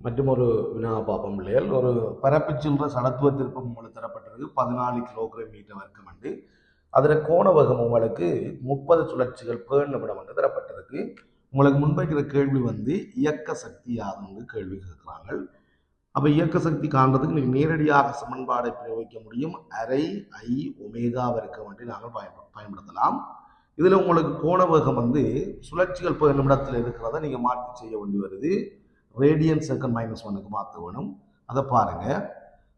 மற்றும் ஒரு வினா பாப்பம் பிள்ளைகள். ஒரு பரப்பிச்சில்ற சடத்துவ திருப்பம் உங்களுக்கு தரப்பட்டிருக்கு 14 கிலோகிராம் மீட்டர் வர்க்கம் உண்டு. அதில் கோணவகம் உங்களுக்கு 30 சுழற்சிகள் பேர் நிமிடம் என்று தரப்பட்டிருக்கு. உங்களுக்கு முன்வைக்கிற கேள்வி இயக்க சக்தி யாருன்னு கேள்வி கேட்கிறாங்க. அப்போ இயக்க சக்தி காண்றதுக்கு நீங்கள் நேரடியாக சமன்பாடை பிரயோகிக்க முடியும். அரை ஐ ஒமேகா வர்க்கம் என்று நாங்கள் பயன்படுத்தலாம். இதில் உங்களுக்கு கோணவேகம் சுழற்சிகள் பேர் நிமிடத்தில் இருக்கிறத நீங்கள் மாற்றி செய்ய வேண்டி வருது. ரேடியன் செகண்ட் -1க்கு மாற்ற வேணும். அதை பாருங்க.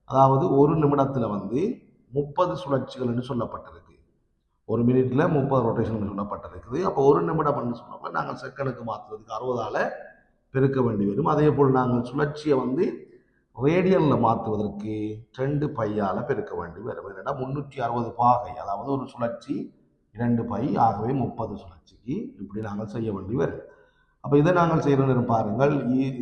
அதாவது ஒரு நிமிடத்தில் 30 சுழற்சிகள் என்று சொல்லப்பட்டிருக்கு. ஒரு மினிட்ல 30 ரொட்டேஷன் சொல்லப்பட்டிருக்குது. அப்போ ஒரு நிமிடம் என்று சொன்னோம்னா நாங்கள் செகண்டுக்கு மாற்றுறதுக்கு 60ஆல் பெருக்க வேண்டி வரும். அதே போல் நாங்கள் சுழற்சியை ரேடியனில் மாற்றுவதற்கு 2 பையால் பெருக்க வேண்டி வரும். என்னடா 360 பாகை, அதாவது ஒரு சுழற்சி 2 பை, ஆகவே 30 சுழற்சிக்கு இப்படி நாங்கள் செய்ய வேண்டி வரும். அப்போ இதை நாங்கள் செய்கிற நேரம் பாருங்கள்.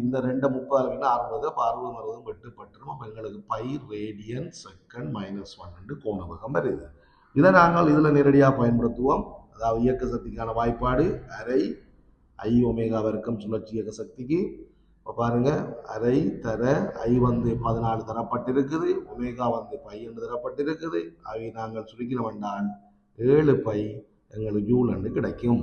இந்த 2 30 60, அப்போ 60 60 வெட்டுப்பட்டுரும். அப்போ எங்களுக்கு பை ரேடியன் செகண்ட் -1 கோணவேகம் வருது. இதை நாங்கள் இதில் நேரடியாக பயன்படுத்துவோம். அதாவது இயக்க சக்திக்கான வாய்ப்பாடு அரை ஐ ஒமேகா வர்க்கம் சுழற்சி இயக்க சக்திக்கு. இப்போ பாருங்க, அரை தர ஐ 14 தரப்பட்டிருக்குது, ஒமேகா பை என்று தரப்பட்டிருக்குது. அவை நாங்கள் சுருக்கின வேண்டாம் 7 பை எங்களுக்கு ஜூல் என்று கிடைக்கும்.